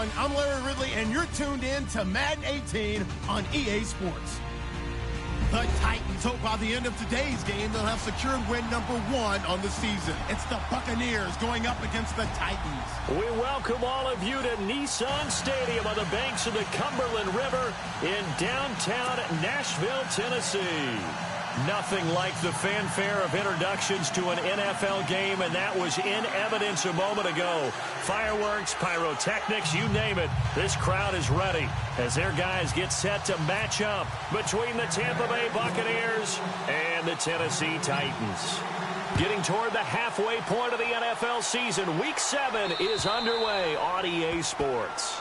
everyone. I'm Larry Ridley, and you're tuned in to Madden 18 on EA Sports. The Titans hope by the end of today's game they'll have secured win number 1 on the season. It's the Buccaneers going up against the Titans. We welcome all of you to Nissan Stadium on the banks of the Cumberland River in downtown Nashville, Tennessee. Nothing like the fanfare of introductions to an NFL game, and that was in evidence a moment ago. Fireworks, pyrotechnics, you name it. This crowd is ready as their guys get set to match up between the Tampa Bay Buccaneers and the Tennessee Titans. Getting toward the halfway point of the NFL season, Week 7 is underway on EA Sports.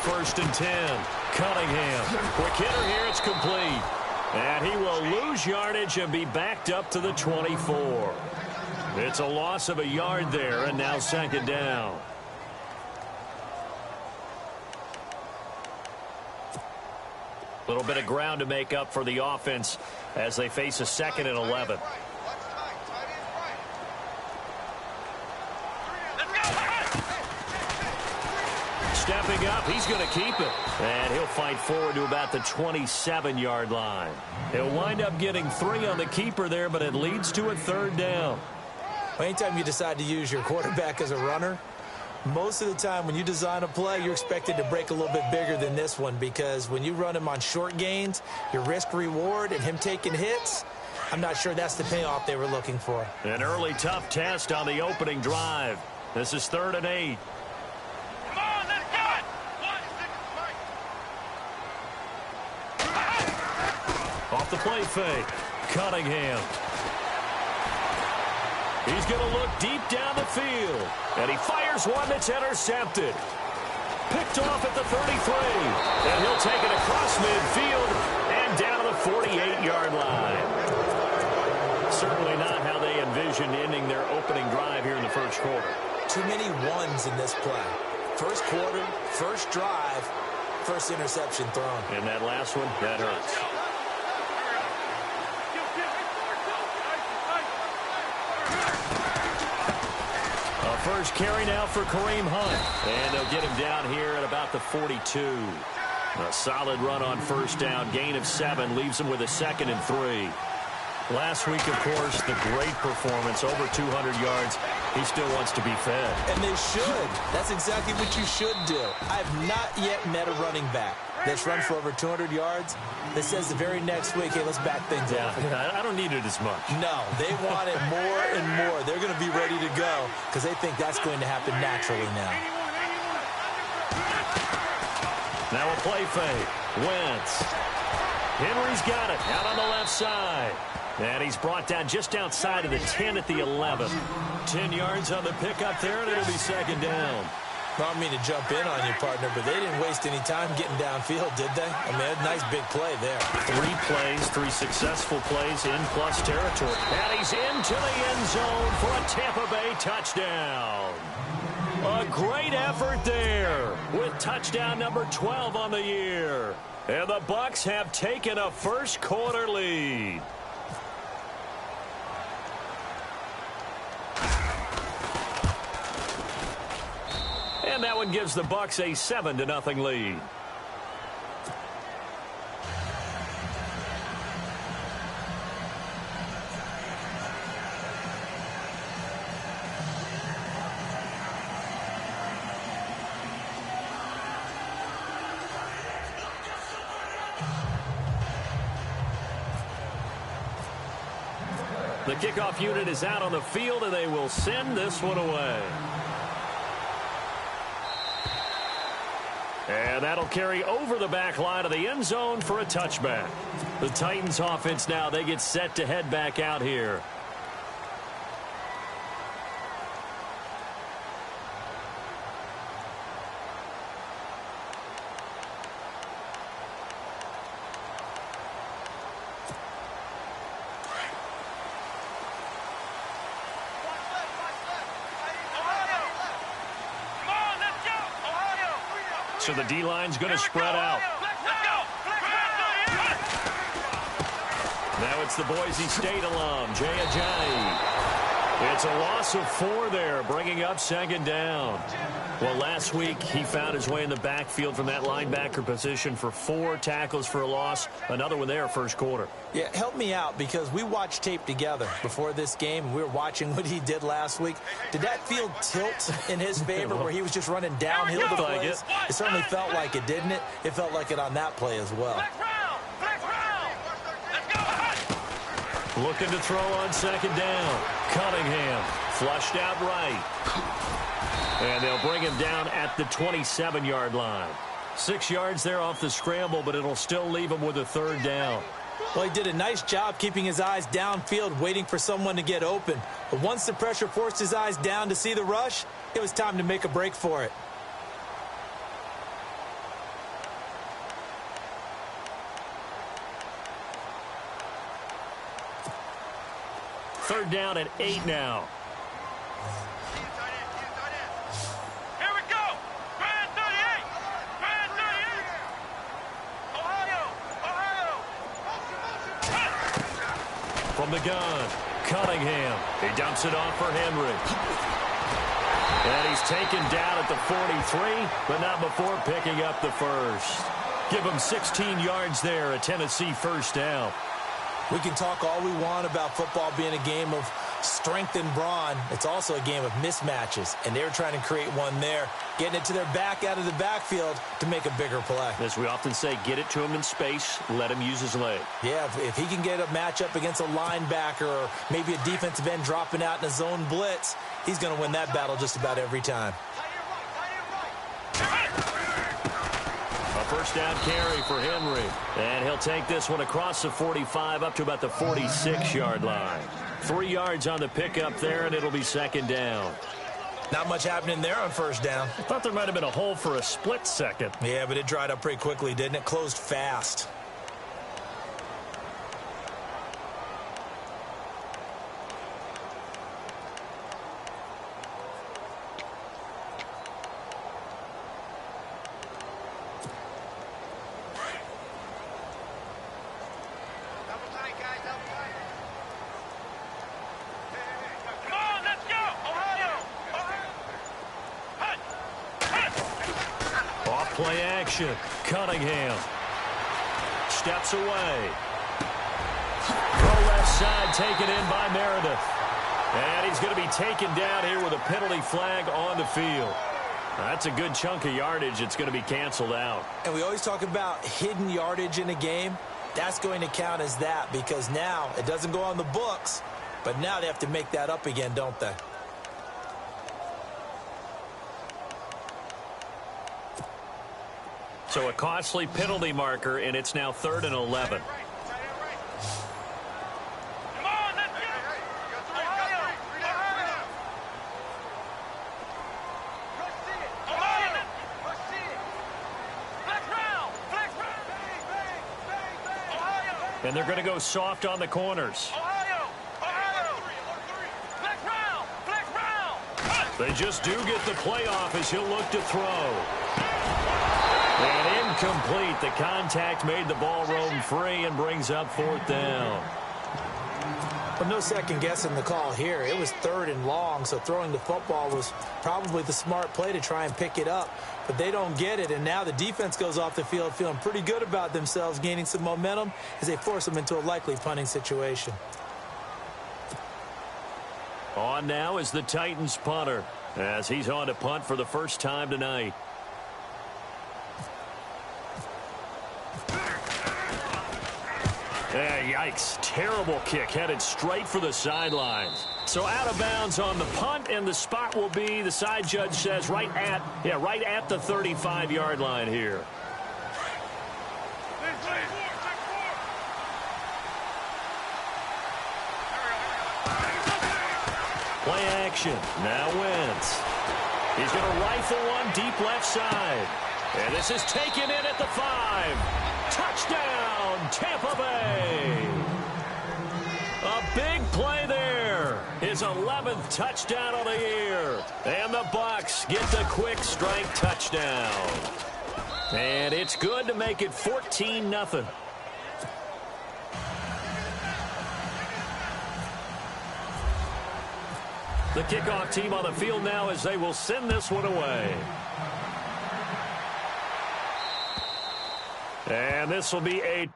First and 10. Cunningham. Quick hitter here. It's complete. And he will lose yardage and be backed up to the 24. It's a loss of a yard there, and now second down. A little bit of ground to make up for the offense as they face a second and 11. Stepping up, he's going to keep it. And he'll fight forward to about the 27-yard line. He'll wind up getting 3 on the keeper there, but it leads to a third down. Anytime you decide to use your quarterback as a runner, most of the time when you design a play, you're expected to break a little bit bigger than this one, because when you run him on short gains, your risk-reward and him taking hits, I'm not sure that's the payoff they were looking for. An early tough test on the opening drive. This is 3rd and 8. Off the play fake. Cunningham. He's going to look deep down the field. And he fires one that's intercepted. Picked off at the 33. And he'll take it across midfield and down to the 48-yard line. Certainly not how they envisioned ending their opening drive here in the first quarter. Too many ones in this play. First quarter, first drive, first interception thrown. And that last one, that hurts. First carry now for Kareem Hunt. And they'll get him down here at about the 42. A solid run on first down. Gain of 7 leaves him with a 2nd and 3. Last week, of course, the great performance, over 200 yards. He still wants to be fed. And they should. That's exactly what you should do. I have not yet met a running back that's run for over 200 yards that says the very next week, hey, let's back things up. I don't need it as much. No, they want it more and more. They're going to be ready to go because they think that's going to happen naturally now. Now a play fake. Wentz. Henry's got it out on the left side. And he's brought down just outside of the 10 at the 11. 10 yards on the pickup there, and it'll be second down. I don't mean to jump in on you, partner, but they didn't waste any time getting downfield, did they? I mean, a nice big play there. 3 plays, 3 successful plays in plus territory. And he's into the end zone for a Tampa Bay touchdown. A great effort there with touchdown number 12 on the year. And the Bucs have taken a first quarter lead. And that one gives the Bucs a 7-0 lead. The kickoff unit is out on the field, and they will send this one away. And that'll carry over the back line of the end zone for a touchback. The Titans offense now, they get set to head back out here. So the D-line's going to spread out. Now it's the Boise State alum, Jay Ajayi. It's a loss of 4 there, bringing up second down. Well, last week he found his way in the backfield from that linebacker position for 4 tackles for a loss. Another one there first quarter. Yeah, help me out because we watched tape together before this game. We were watching what he did last week. Did that field tilt in his favor where he was just running downhill the plays? It certainly felt like it, didn't it? It felt like it on that play as well. Looking to throw on second down. Cunningham flushed out right. And they'll bring him down at the 27-yard line. 6 yards there off the scramble, but it'll still leave him with a third down. Well, he did a nice job keeping his eyes downfield, waiting for someone to get open. But once the pressure forced his eyes down to see the rush, it was time to make a break for it. Third down and 8 now. Here we go. Grand 38. Grand 38. Ohio. From the gun, Cunningham. He dumps it off for Henry. And he's taken down at the 43, but not before picking up the first. Give him 16 yards there, a Tennessee first down. We can talk all we want about football being a game of strength and brawn. It's also a game of mismatches, and they're trying to create one there, getting it to their back out of the backfield to make a bigger play. As we often say, get it to him in space, let him use his leg. Yeah, if he can get a matchup against a linebacker or maybe a defensive end dropping out in a zone blitz, he's going to win that battle just about every time. First down carry for Henry. And he'll take this one across the 45 up to about the 46-yard line. 3 yards on the pickup there, and it'll be second down. Not much happening there on first down. I thought there might have been a hole for a split second. Yeah, but it dried up pretty quickly, didn't it? Closed fast. Play action. Cunningham steps away. Go left side, taken in by Meredith. And he's going to be taken down here with a penalty flag on the field. That's a good chunk of yardage. It's going to be canceled out. And we always talk about hidden yardage in a game. That's going to count as that because now it doesn't go on the books, but now they have to make that up again, don't they? So a costly penalty marker, and it's now 3rd and 11. And they're going to go soft on the corners. They just do get the play off as he'll look to throw. And incomplete. The contact made the ball roam free and brings up 4th down. But no second guessing the call here. It was 3rd and long, so throwing the football was probably the smart play to try and pick it up. But they don't get it, and now the defense goes off the field feeling pretty good about themselves, gaining some momentum as they force them into a likely punting situation. On now is the Titans punter as he's on to punt for the first time tonight. Yikes. Terrible kick headed straight for the sidelines. So out of bounds on the punt, and the spot will be, the side judge says, right at the 35-yard line here. Play action. Now Wentz. He's going to rifle one deep left side. And this is taken in at the 5. Touchdown, Tampa Bay. A big play there. His 11th touchdown of the year. And the Bucs get the quick strike touchdown. And it's good to make it 14-0. The kickoff team on the field now as they will send this one away. And this will be a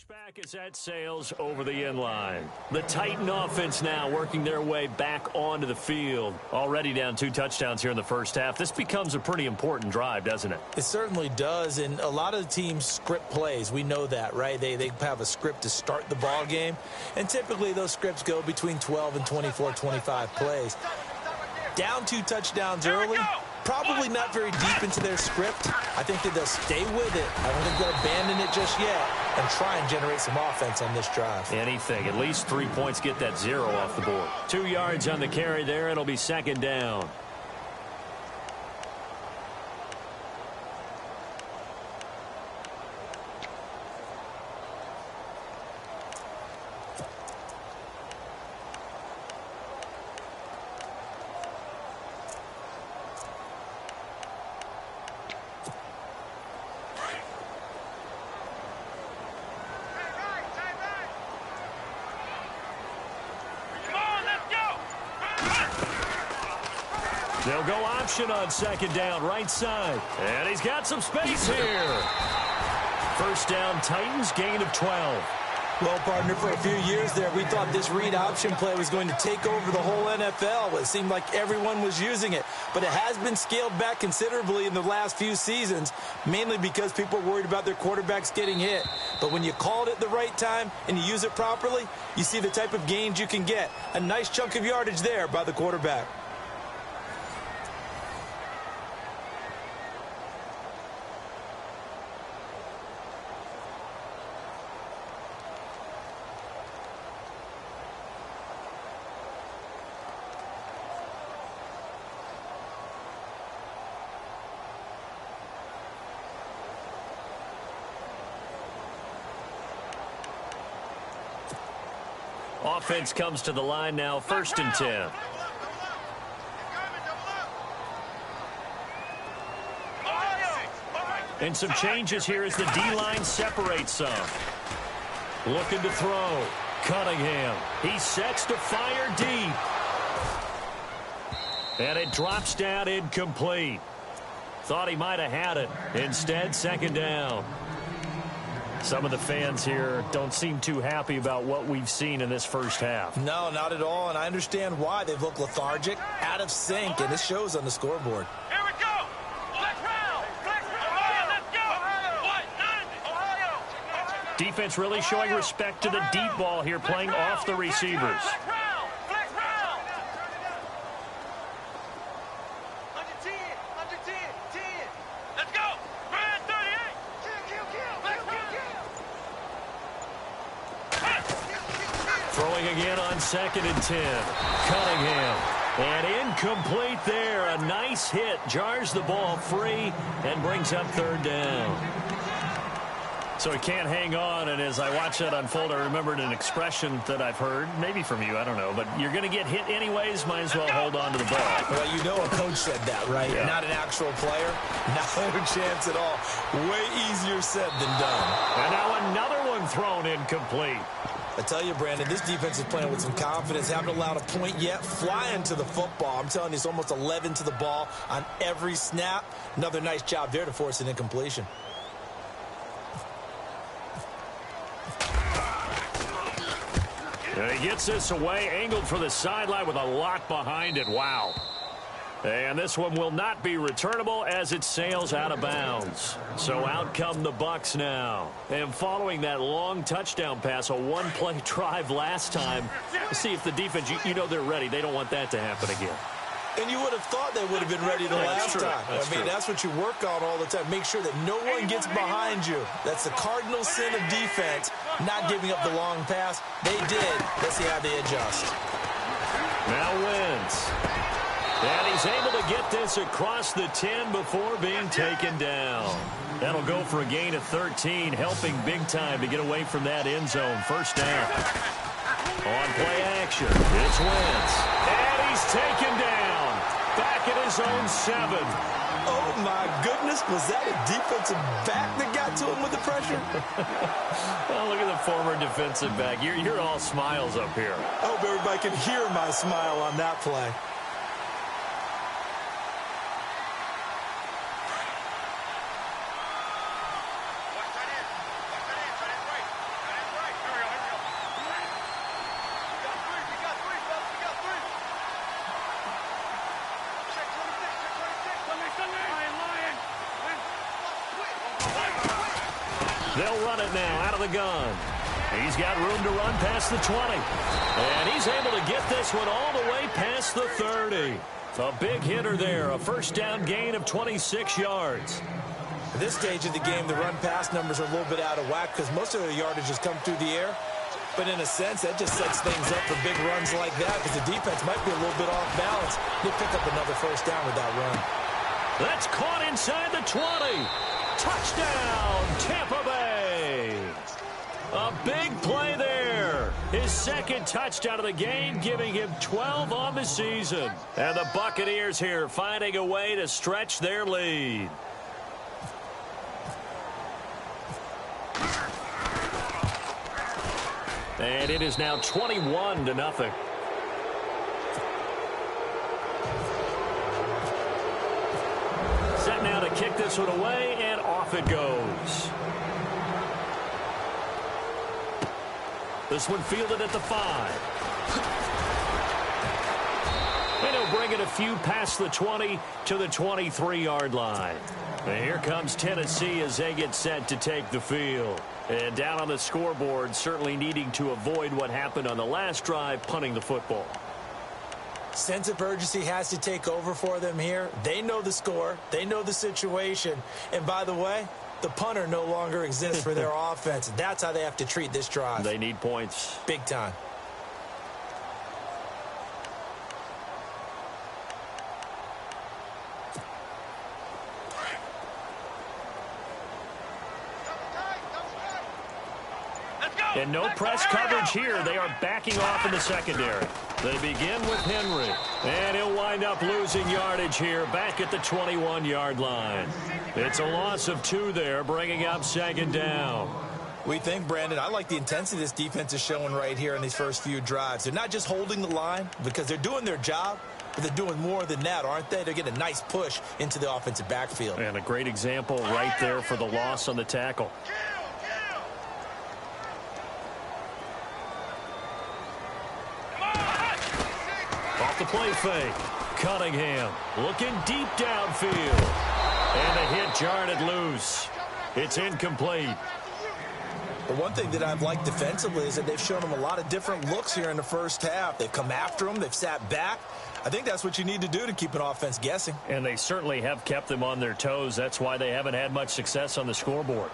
touchback as that sails over the inline. The Titan offense now working their way back onto the field. Already down 2 touchdowns here in the first half. This becomes a pretty important drive, doesn't it? It certainly does, and a lot of the teams script plays. We know that, right? They have a script to start the ball game, and typically those scripts go between 12 and 24, 25 plays. Down 2 touchdowns early. Probably not very deep into their script. I think that they'll stay with it. I don't think they'll abandon it just yet and try and generate some offense on this drive. Anything. At least 3 points, get that 0 off the board. 2 yards on the carry there. It'll be second down. They'll go option on second down, right side. And he's got some space here. First down, Titans, gain of 12. Well, partner, for a few years there, we thought this read option play was going to take over the whole NFL. It seemed like everyone was using it. But it has been scaled back considerably in the last few seasons, mainly because people are worried about their quarterbacks getting hit. But when you call it at the right time and you use it properly, you see the type of gains you can get. A nice chunk of yardage there by the quarterback. Offense comes to the line now, 1st and 10. And some changes here as the D-line separates some. Looking to throw. Cunningham. He sets to fire deep. And it drops down incomplete. Thought he might have had it. Instead, second down. Some of the fans here don't seem too happy about what we've seen in this first half. No, not at all, and I understand why. They've looked lethargic, out of sync, and it shows on the scoreboard. Here we go. Let's round. Ohio, let's go. Ohio. Defense really showing respect to the deep ball here, playing off the receivers. Throwing again on 2nd and 10. Cunningham. And incomplete there. A nice hit. Jars the ball free and brings up 3rd down. So he can't hang on, and as I watch that unfold, I remembered an expression that I've heard, maybe from you, I don't know, but you're going to get hit anyways, might as well hold on to the ball. Well, you know a coach said that, right? Yeah. Not an actual player. No chance at all. Way easier said than done. And now another one thrown incomplete. I tell you, Brandon, this defense is playing with some confidence. Haven't allowed a point yet. Flying to the football. I'm telling you, it's almost 11 to the ball on every snap. Another nice job there to force an incompletion. And he gets this away, angled for the sideline with a lot behind it. Wow. And this one will not be returnable as it sails out of bounds. So out come the Bucs now. And following that long touchdown pass, a one-play drive last time, see if the defense, you know they're ready. They don't want that to happen again. And you would have thought they would have been ready the last time. That's what you work on all the time. Make sure that no one gets behind you. That's the cardinal sin of defense, not giving up the long pass. They did. Let's see how they adjust. Now Wentz. And he's able to get this across the 10 before being taken down. That'll go for a gain of 13, helping big time to get away from that end zone. First down. On play action, it's Wentz. And he's taken down. Back at his own 7. Oh, my goodness. Was that a defensive back that got to him with the pressure? Well, look at the former defensive back. You're all smiles up here. I hope everybody can hear my smile on that play. They'll run it now out of the gun. He's got room to run past the 20. And he's able to get this one all the way past the 30. A big hitter there. A first down gain of 26 yards. At this stage of the game, the run-pass numbers are a little bit out of whack because most of the yardage has come through the air. But in a sense, that just sets things up for big runs like that because the defense might be a little bit off balance. They pick up another first down with that run. That's caught inside the 20. Touchdown, Tampa Bay. A big play there. His second touchdown of the game, giving him 12 on the season. And the Buccaneers here finding a way to stretch their lead. And it is now 21-0. Set now to kick this one away, and off it goes. This one fielded at the 5. And he'll bring it a few past the 20 to the 23-yard line. And here comes Tennessee as they get set to take the field. And down on the scoreboard, certainly needing to avoid what happened on the last drive, punting the football. Sense of urgency has to take over for them here. They know the score. They know the situation. And by the way, the punter no longer exists for their offense. That's how they have to treat this drive. They need points. Big time. And no press coverage here. They are backing off in the secondary. They begin with Henry. And he'll wind up losing yardage here back at the 21-yard line. It's a loss of 2 there, bringing up second down. We think, Brandon, I like the intensity this defense is showing right here in these first few drives. They're not just holding the line because they're doing their job, but they're doing more than that, aren't they? They're getting a nice push into the offensive backfield. And a great example right there for the loss on the tackle. Off the play fake. Cunningham looking deep downfield. And the hit jarred it loose. It's incomplete. The one thing that I've liked defensively is that they've shown them a lot of different looks here in the first half. They've come after them. They've sat back. I think that's what you need to do to keep an offense guessing. And they certainly have kept them on their toes. That's why they haven't had much success on the scoreboard.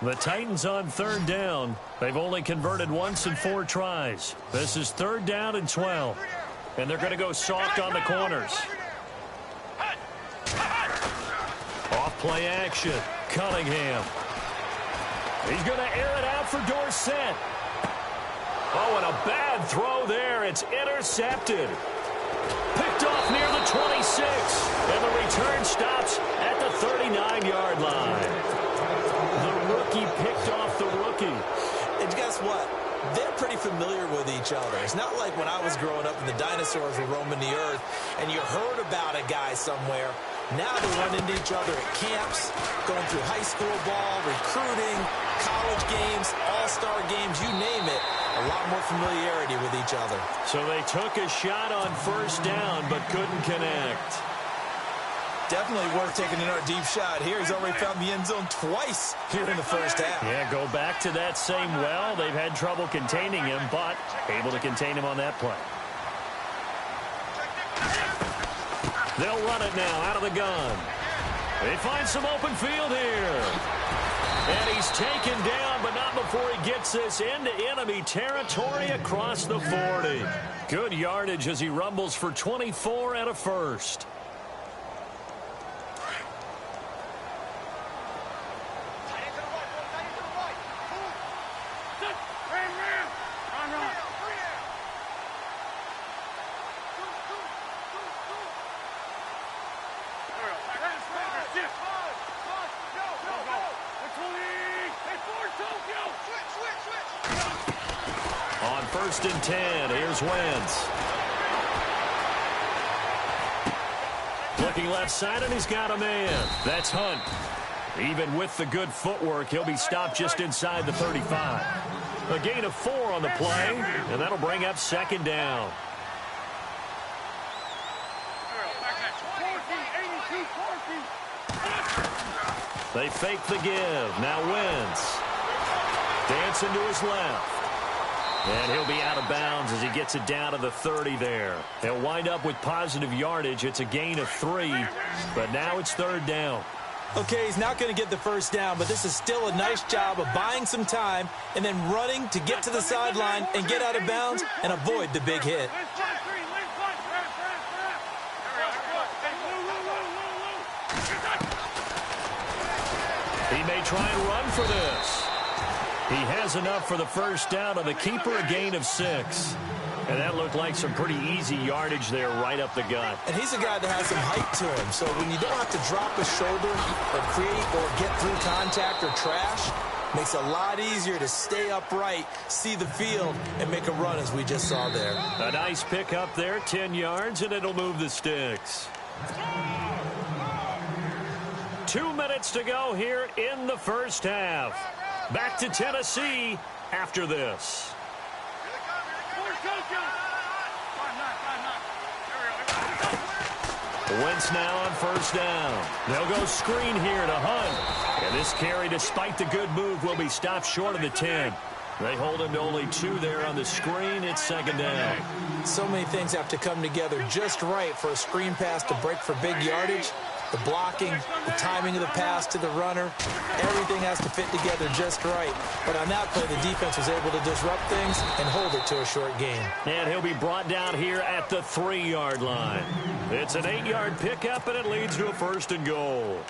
The Titans on third down. They've only converted once in 4 tries. This is 3rd down and 12. And they're going to go soft on the corners. Play action. Cunningham. He's going to air it out for Dorsett. Oh, and a bad throw there. It's intercepted. Picked off near the 26. And the return stops at the 39-yard line. The rookie picked off the rookie. And guess what? They're pretty familiar with each other. It's not like when I was growing up and the dinosaurs were roaming the earth and you heard about a guy somewhere. Now they run into each other at camps, going through high school ball, recruiting, college games, all-star games, you name it. A lot more familiarity with each other. So they took a shot on first down but couldn't connect. Definitely worth taking another deep shot here. He's already found the end zone twice here in the first half. Yeah, go back to that same well. They've had trouble containing him, but able to contain him on that play. They'll run it now out of the gun. They find some open field here. And he's taken down, but not before he gets this into enemy territory across the 40. Good yardage as he rumbles for 24 and a first. On 1st and 10, here's Wentz. Looking left side, and he's got a man. That's Hunt. Even with the good footwork, he'll be stopped just inside the 35. A gain of 4 on the play, and that'll bring up 2nd down. They fake the give. Now Wentz. Dancing to his left. And he'll be out of bounds as he gets it down to the 30 there. They'll wind up with positive yardage. It's a gain of 3, but now it's 3rd down. Okay, he's not going to get the first down, but this is still a nice job of buying some time and then running to get to the sideline and get out of bounds and avoid the big hit. He may try and run for this. He has enough for the first down on the keeper, a gain of 6. And that looked like some pretty easy yardage there right up the gut. And he's a guy that has some height to him, so when you don't have to drop a shoulder or create or get through contact or trash, makes it a lot easier to stay upright, see the field, and make a run as we just saw there. A nice pick up there, 10 yards, and it'll move the sticks. 2 minutes to go here in the first half. Back to Tennessee after this. Wentz now on first down. They'll go screen here to Hunt. And this carry, despite the good move, will be stopped short of the 10. They hold him to only 2 there on the screen. It's 2nd down. So many things have to come together just right for a screen pass to break for big yardage. The blocking, the timing of the pass to the runner, everything has to fit together just right. But on that play, the defense was able to disrupt things and hold it to a short gain. And he'll be brought down here at the 3-yard line. It's an 8-yard pickup, and it leads to a 1st and goal.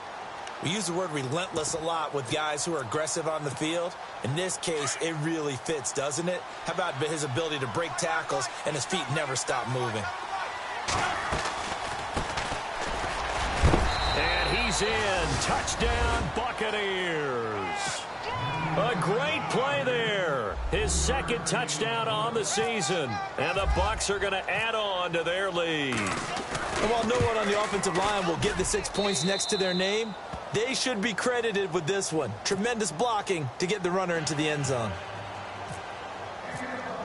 We use the word relentless a lot with guys who are aggressive on the field. In this case, it really fits, doesn't it? How about his ability to break tackles and his feet never stop moving? And he's in. Touchdown, Buccaneers. A great play there. His 2nd touchdown on the season. And the Bucs are going to add on to their lead. And while no one on the offensive line will get the 6 points next to their name, they should be credited with this one. Tremendous blocking to get the runner into the end zone.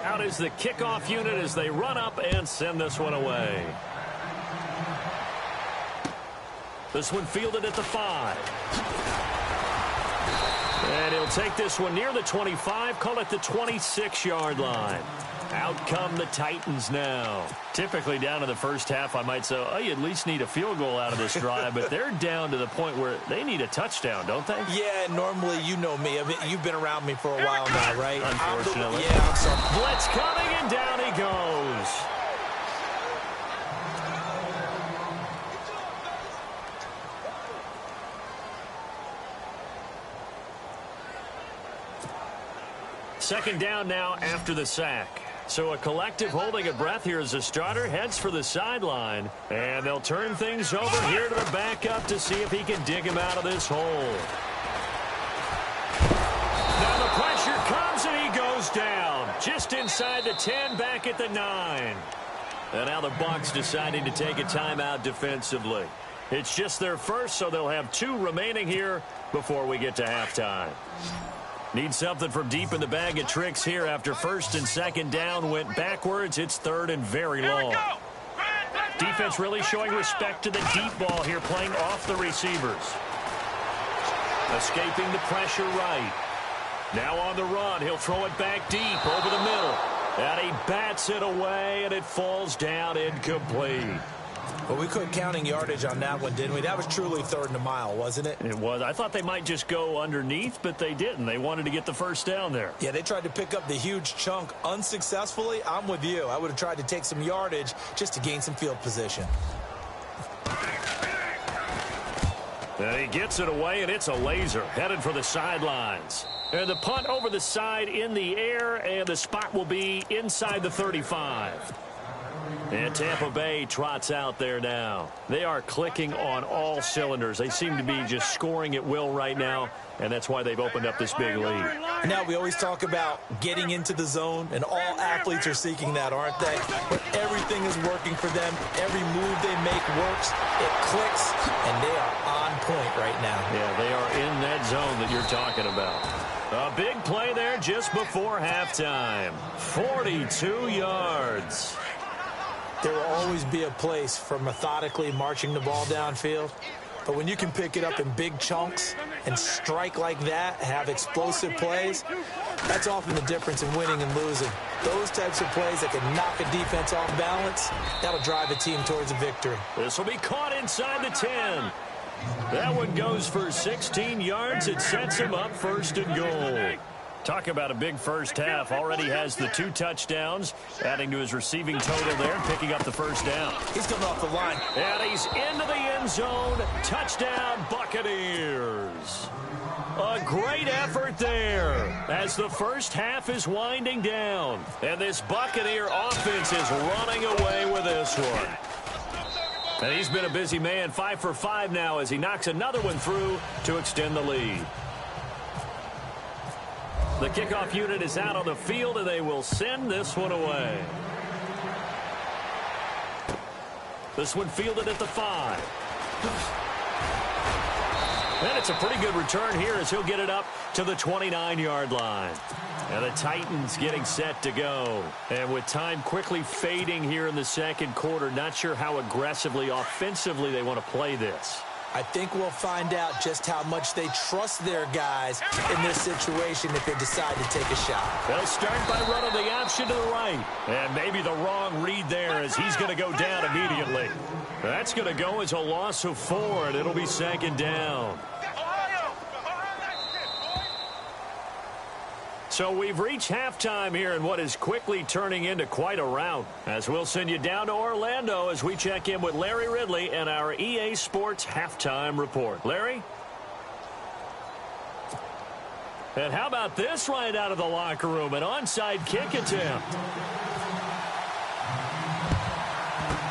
Out is the kickoff unit as they run up and send this one away. This one fielded at the 5. And he'll take this one near the 25, call it the 26-yard line. Out come the Titans now. Typically down to the first half, I might say, oh, you at least need a field goal out of this drive, but they're down to the point where they need a touchdown, don't they? Yeah, normally, you know me. I mean, you've been around me for a while now, right? Unfortunately. I'm sorry. Blitz coming, and down he goes. second down now after the sack. So a collective holding of breath here as the starter heads for the sideline. And they'll turn things over here to the backup to see if he can dig him out of this hole. Now the pressure comes and he goes down. Just inside the 10, back at the 9. And now the Bucs deciding to take a timeout defensively. It's just their first, so they'll have 2 remaining here before we get to halftime. Need something from deep in the bag of tricks here after first and second down went backwards. It's third and very long. Defense really showing respect to the deep ball here, playing off the receivers. Escaping the pressure right. Now on the run, he'll throw it back deep over the middle. And he bats it away, and it falls down incomplete. Well, we quit counting yardage on that one, didn't we? That was truly third and a mile, wasn't it? It was. I thought they might just go underneath, but they didn't. They wanted to get the first down there. Yeah, they tried to pick up the huge chunk unsuccessfully. I'm with you. I would have tried to take some yardage just to gain some field position. And he gets it away, and it's a laser headed for the sidelines. And the punt over the side in the air, and the spot will be inside the 35. And Tampa Bay trots out there now. They are clicking on all cylinders. They seem to be just scoring at will right now, and that's why they've opened up this big lead. Now, we always talk about getting into the zone, and all athletes are seeking that, aren't they? But everything is working for them. Every move they make works. It clicks, and they are on point right now. Yeah, they are in that zone that you're talking about. A big play there just before halftime. 42 yards. There will always be a place for methodically marching the ball downfield. But when you can pick it up in big chunks and strike like that, have explosive plays, that's often the difference in winning and losing. Those types of plays that can knock a defense off balance, that'll drive a team towards a victory. This will be caught inside the 10. That one goes for 16 yards. It sets him up first and goal. Talk about a big first half. Already has the 2 touchdowns, adding to his receiving total there and picking up the first down. He's coming off the line. And he's into the end zone. Touchdown, Buccaneers. A great effort there as the first half is winding down. And this Buccaneer offense is running away with this one. And he's been a busy man, 5 for 5 now as he knocks another one through to extend the lead. The kickoff unit is out on the field, and they will send this one away. This one fielded at the 5. And it's a pretty good return here as he'll get it up to the 29-yard line. And the Titans getting set to go. And with time quickly fading here in the second quarter, not sure how aggressively, offensively they want to play this. I think we'll find out just how much they trust their guys in this situation if they decide to take a shot. They'll start by running the option to the right. And maybe the wrong read there as he's going to go down immediately. That's going to go as a loss of 4, and it'll be second down. So we've reached halftime here in what is quickly turning into quite a rout. As we'll send you down to Orlando as we check in with Larry Ridley and our EA Sports Halftime Report. Larry? And how about this right out of the locker room? An onside kick attempt.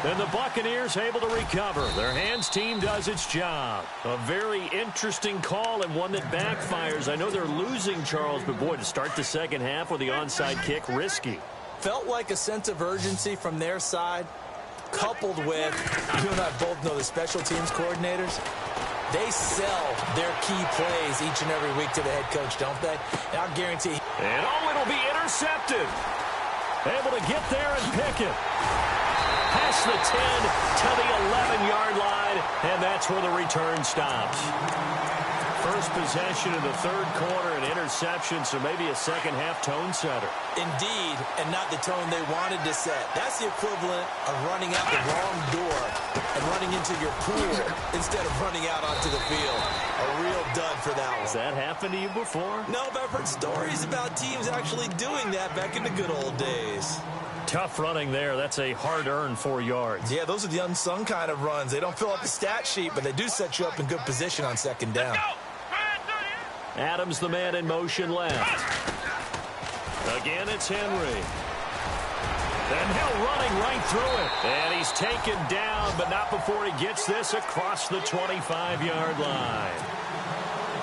And the Buccaneers able to recover. Their hands team does its job. A very interesting call and one that backfires. I know they're losing, Charles, but boy, to start the second half with the onside kick, risky. Felt like a sense of urgency from their side, coupled with, you and I both know the special teams coordinators, they sell their key plays each and every week to the head coach, don't they? And I'll guarantee. And it'll be intercepted. Able to get there and pick it. Past the 10 to the 11-yard line, and that's where the return stops. First possession of the third quarter, an interception, so maybe a second-half tone setter. Indeed, and not the tone they wanted to set. That's the equivalent of running out the wrong door and running into your pool instead of running out onto the field. A real dud for that one. Has that happened to you before? No, but I've heard stories about teams actually doing that back in the good old days. Tough running there. That's a hard-earned 4 yards. Yeah, those are the unsung kind of runs. They don't fill up the stat sheet, but they do set you up in good position on second down. Adams, the man in motion left. Again, it's Henry. And Hill running right through it. And he's taken down, but not before he gets this across the 25-yard line.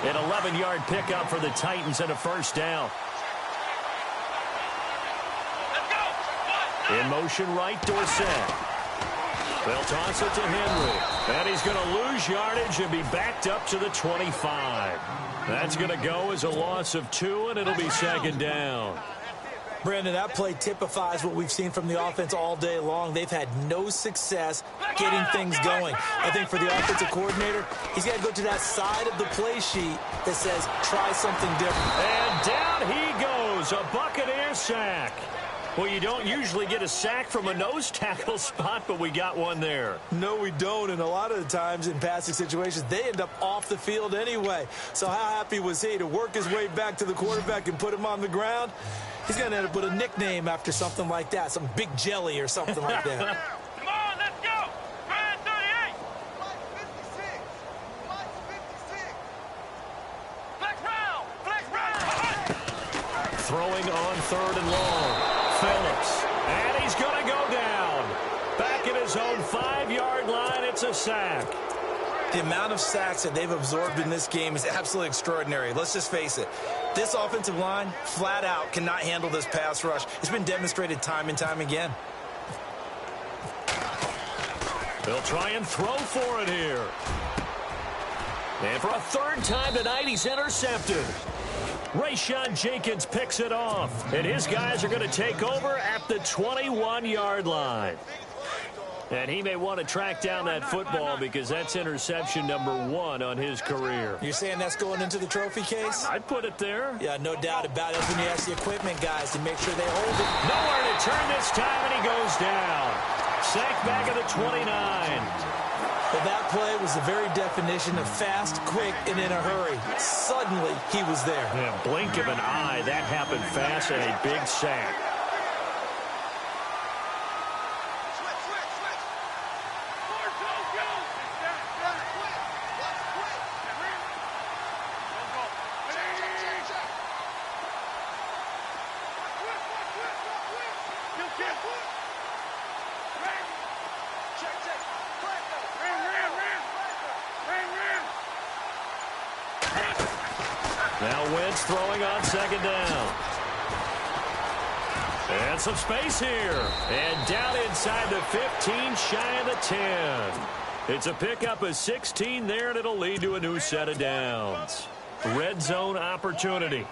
An 11-yard pickup for the Titans and a first down. In motion right, Dorsett. They'll toss it to Henry. And he's going to lose yardage and be backed up to the 25. That's going to go as a loss of 2, and it'll be second down. Brandon, that play typifies what we've seen from the offense all day long. They've had no success getting things going. I think for the offensive coordinator, he's got to go to that side of the play sheet that says, try something different. And down he goes, a Buccaneer sack. Well, you don't usually get a sack from a nose tackle spot, but we got one there. No, we don't, and a lot of the times in passing situations, they end up off the field anyway. So how happy was he to work his way back to the quarterback and put him on the ground? He's going to end up with a nickname after something like that, some Big Jelly or something like that. Come on, let's go. Ryan 38. Flex round. Flex round. Throwing on 3rd and long. Phillips. And he's going to go down. Back at his own 5-yard line, it's a sack. The amount of sacks that they've absorbed in this game is absolutely extraordinary. Let's just face it. This offensive line, flat out, cannot handle this pass rush. It's been demonstrated time and time again. They'll try and throw for it here. And for a 3rd time tonight, he's intercepted. Rayshawn Jenkins picks it off. And his guys are going to take over at the 21-yard line. And he may want to track down that football because that's interception number 1 on his career. You're saying that's going into the trophy case? I'd put it there. Yeah, no doubt about it. When you ask the equipment guys to make sure they hold it. Nowhere to turn this time, and he goes down. Sacked back at the 29. Well, that play was the very definition of fast, quick, and in a hurry. Suddenly, he was there. Yeah, blink of an eye. That happened fast and a big sack. Now Wentz throwing on 2nd down. And some space here. And down inside the 15, shy of the 10. It's a pickup of 16 there, and it'll lead to a new set of downs. Red zone opportunity.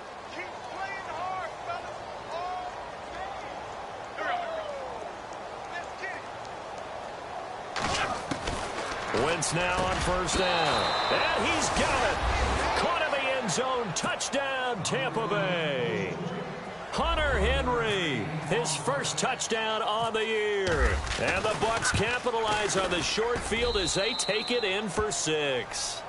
Wentz now on 1st down. And he's got it. Caught in the end zone. Touchdown, Tampa Bay. Hunter Henry, his first touchdown on the year. And the Bucs capitalize on the short field as they take it in for 6.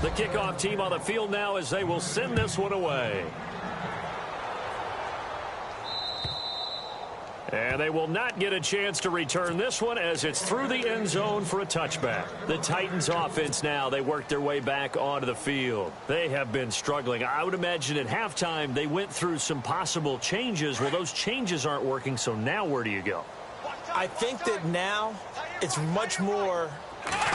The kickoff team on the field now as they will send this one away. And they will not get a chance to return this one as it's through the end zone for a touchback. The Titans offense now, they work their way back onto the field. They have been struggling. I would imagine at halftime they went through some possible changes. Well, those changes aren't working, so now where do you go? I think that now it's much more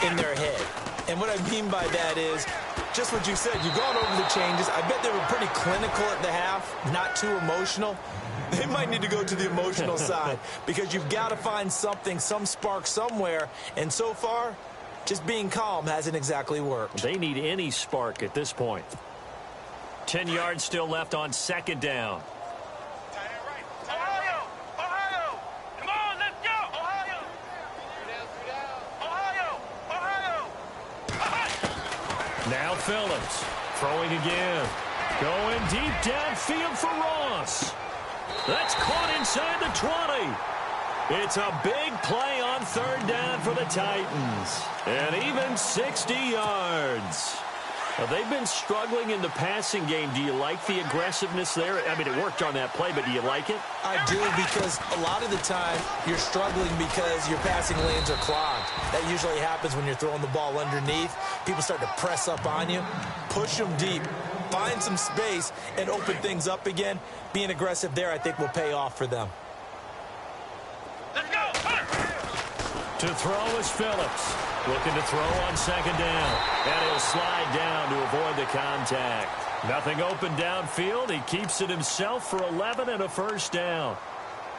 in their head. And what I mean by that is just what you said. You've gone over the changes. I bet they were pretty clinical at the half, not too emotional. They might need to go to the emotional side because you've got to find something, some spark somewhere. And so far, just being calm hasn't exactly worked. They need any spark at this point. 10 yards still left on 2nd down. Ohio! Ohio! Come on, let's go! Ohio! Ohio! Ohio! Now Phillips throwing again. Going deep downfield for Ross. That's caught inside the 20. It's a big play on 3rd down for the Titans. And even 60 yards. Now, they've been struggling in the passing game. Do you like the aggressiveness there? I mean, it worked on that play, but do you like it? I do, because a lot of the time you're struggling because your passing lanes are clogged. That usually happens when you're throwing the ball underneath. People start to press up on you. Push them deep. Find some space and open things up again. Being aggressive there, I think, will pay off for them. Let's go. To throw is Phillips. Looking to throw on second down. And he'll slide down to avoid the contact. Nothing open downfield. He keeps it himself for 11 and a first down.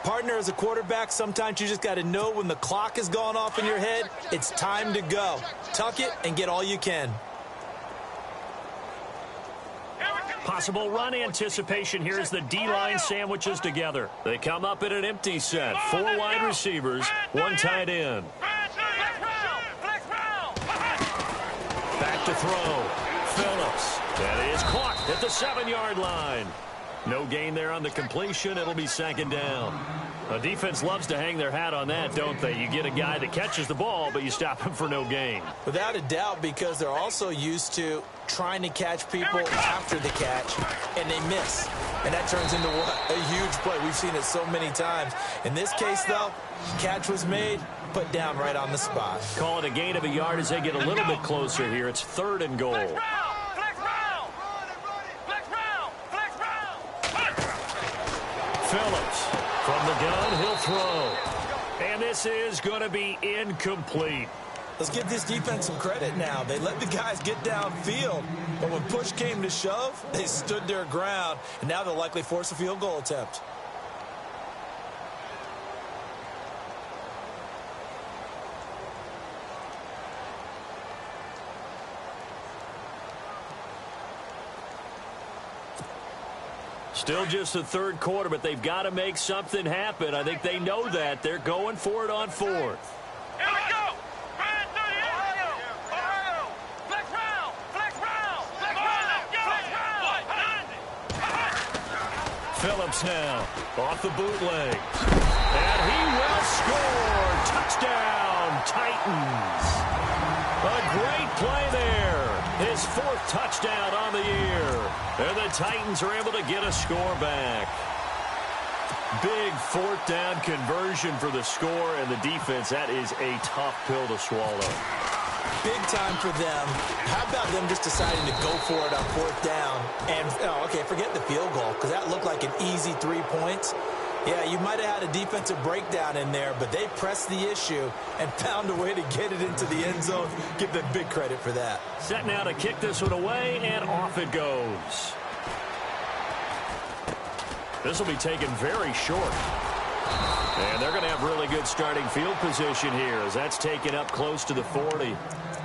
Partner, as a quarterback, sometimes you just got to know when the clock has gone off in your head, it's time to go. Tuck it and get all you can. Possible run anticipation here as the D-line sandwiches together. They come up in an empty set. 4 wide receivers, 1 tight end. Back to throw. Phillips. And he is caught at the 7-yard line. No gain there on the completion. It'll be second down. A defense loves to hang their hat on that, don't they? You get a guy that catches the ball, but you stop him for no gain. Without a doubt, because they're also used to trying to catch people after the catch, and they miss. And that turns into what? A huge play. We've seen it so many times. In this case, though, catch was made, put down right on the spot. Call it a gain of a yard as they get a little bit closer here. It's 3rd and goal. Phillips from the gun, he'll throw. And this is going to be incomplete. Let's give this defense some credit now. They let the guys get downfield, but when push came to shove, they stood their ground, and now they'll likely force a field goal attempt. Still just the 3rd quarter, but they've got to make something happen. I think they know that. They're going for it on 4th. Here we go. Ohio. Flex round. Phillips now off the bootleg. And he will score. Touchdown, Titans. A great play there. His 4th touchdown on the year. And the Titans are able to get a score back. Big 4th down conversion for the score, and the defense, that is a tough pill to swallow. Big time for them. How about them just deciding to go for it on 4th down? And, okay, forget the field goal, because that looked like an easy 3 points. Yeah, you might have had a defensive breakdown in there, but they pressed the issue and found a way to get it into the end zone. Give them big credit for that. Set now to kick this one away, and off it goes. This will be taken very short. And they're going to have really good starting field position here as that's taken up close to the 40.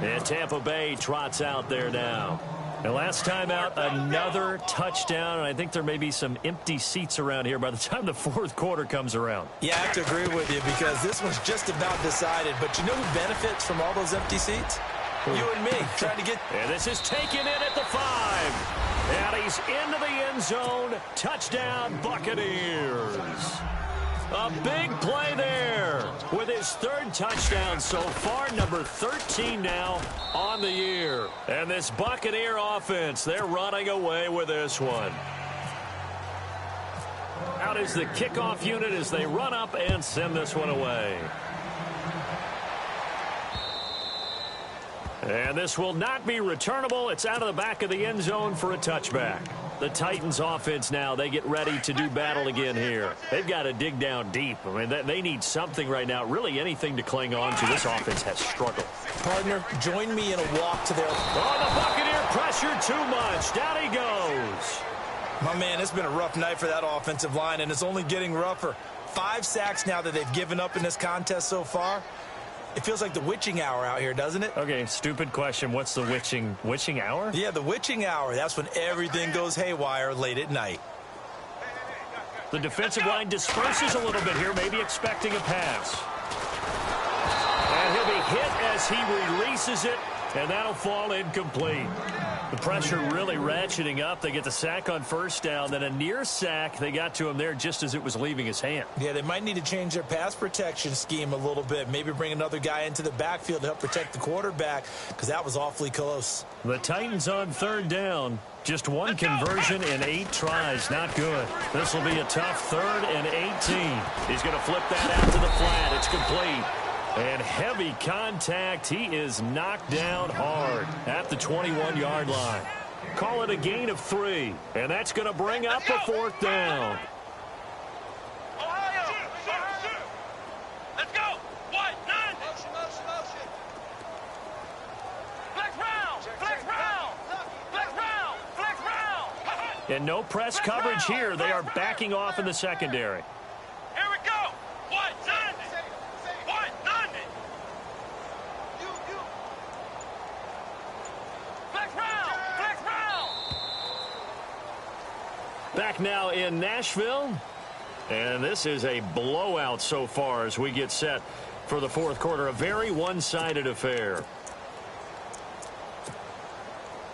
And Tampa Bay trots out there now. And last time out, another touchdown, and I think there may be some empty seats around here by the time the 4th quarter comes around. Yeah, I have to agree with you because this one's just about decided. But you know who benefits from all those empty seats? You and me, trying to get... And this is taken in at the 5. And he's into the end zone. Touchdown, Buccaneers. A big play there with his 3rd touchdown so far, number 13 now on the year. And this Buccaneer offense, they're running away with this one. Out is the kickoff unit as they run up and send this one away. And this will not be returnable. It's out of the back of the end zone for a touchback. The Titans offense now, they get ready to do battle again here. They've got to dig down deep. I mean, they need something right now, really anything to cling on to. This offense has struggled. Partner, join me in a walk to their... Oh, the Buccaneer pressure too much. Down he goes. My man, it's been a rough night for that offensive line, and it's only getting rougher. 5 sacks now that they've given up in this contest so far. It feels like the witching hour out here, doesn't it? Okay, stupid question. What's the witching hour? Yeah, the witching hour. That's when everything goes haywire late at night. The defensive line disperses a little bit here, maybe expecting a pass. And he'll be hit as he releases it, and that'll fall incomplete. The pressure really ratcheting up. They get the sack on 1st down, then a near sack. They got to him there just as it was leaving his hand. Yeah, they might need to change their pass protection scheme a little bit. Maybe bring another guy into the backfield to help protect the quarterback because that was awfully close. The Titans on 3rd down. Just 1 conversion in 8 tries. Not good. This will be a tough 3rd and 18. He's going to flip that out to the flat. It's complete. And heavy contact. He is knocked down hard at the 21-yard line. Call it a gain of 3. And that's going to bring up a 4th down. Ohio! Let's go! What? 9! Flex round! Flex round! Flex round! Flex round! And no press coverage here. They are backing off in the secondary. Here we go! What? 90! What? 90! Flex round! Flex round! Back now in Nashville. And this is a blowout so far as we get set for the 4th quarter. A very one-sided affair.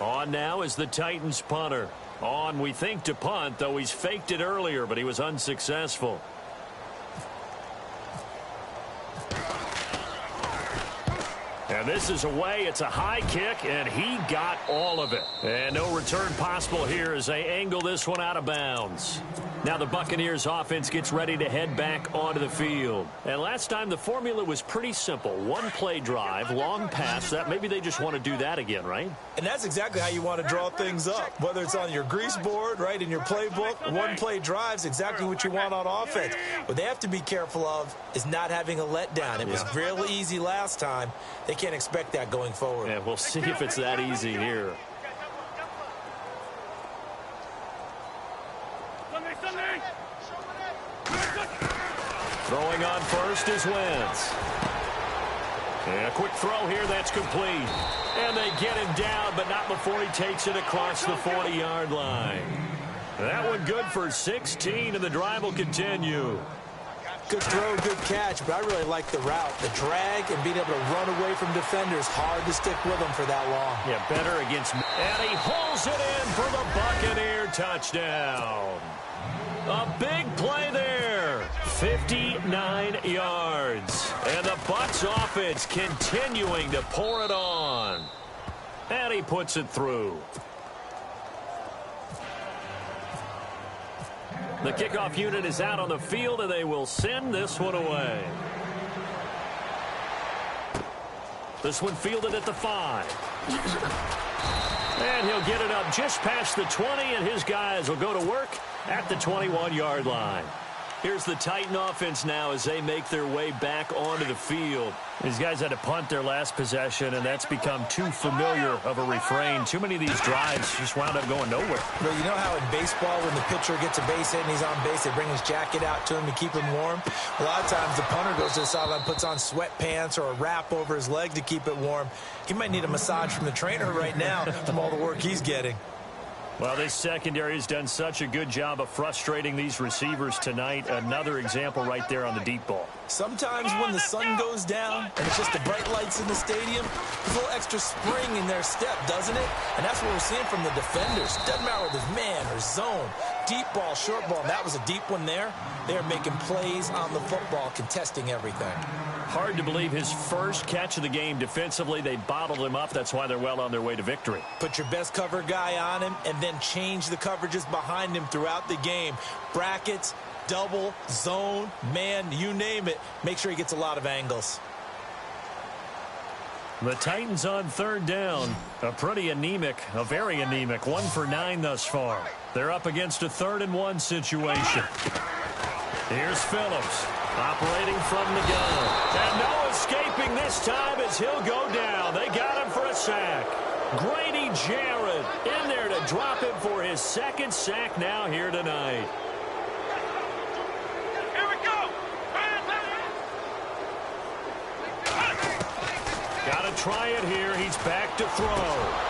On now is the Titans punter. On, we think, to punt, though he's faked it earlier, but he was unsuccessful. And this is away. It's a high kick, and he got all of it. And no return possible here as they angle this one out of bounds. Now the Buccaneers offense gets ready to head back onto the field. And last time the formula was pretty simple. One play drive, long pass. That maybe they just want to do that again, right? And that's exactly how you want to draw things up. Whether it's on your grease board, right, in your playbook, one play drive's exactly what you want on offense. What they have to be careful of is not having a letdown. It was really easy last time. They can't expect that going forward. Yeah, we'll see if it's that easy here. Throwing on first is Wentz. And a quick throw here, that's complete. And they get him down, but not before he takes it across the 40-yard line. That one good for 16, and the drive will continue. Good throw, good catch, but I really like the route. The drag and being able to run away from defenders, hard to stick with them for that long. Yeah, better against... And he holds it in for the Buccaneer touchdown. A big play there. 59 yards. And the Bucs offense continuing to pour it on. And he puts it through. The kickoff unit is out on the field, and they will send this one away. This one fielded at the 5. And he'll get it up just past the 20, and his guys will go to work at the 21-yard line. Here's the Titan offense now as they make their way back onto the field. These guys had to punt their last possession, and that's become too familiar of a refrain. Too many of these drives just wound up going nowhere. But you know how in baseball, when the pitcher gets a base hit and he's on base, they bring his jacket out to him to keep him warm? A lot of times the punter goes to the sideline, puts on sweatpants or a wrap over his leg to keep it warm. He might need a massage from the trainer right now from all the work he's getting. Well, this secondary has done such a good job of frustrating these receivers tonight. Another example right there on the deep ball. Sometimes when the sun goes down and it's just the bright lights in the stadium, there's a little extra spring in their step, doesn't it? And that's what we're seeing from the defenders. Doesn't matter whether it's man or zone, deep ball, short ball. And that was a deep one there. They're making plays on the football, contesting everything. Hard to believe his first catch of the game defensively. They bottled him up. That's why they're well on their way to victory. Put your best cover guy on him and then change the coverages behind him throughout the game. Brackets, double, zone, man, you name it. Make sure he gets a lot of angles. The Titans on 3rd down. A very anemic 1 for 9 thus far. They're up against a 3rd and 1 situation. Here's Phillips. Operating from the gun. And no escaping this time as he'll go down. They got him for a sack. Grady Jarrett in there to drop him for his 2nd sack now here tonight. Here we go! Got to try it here. He's back to throw.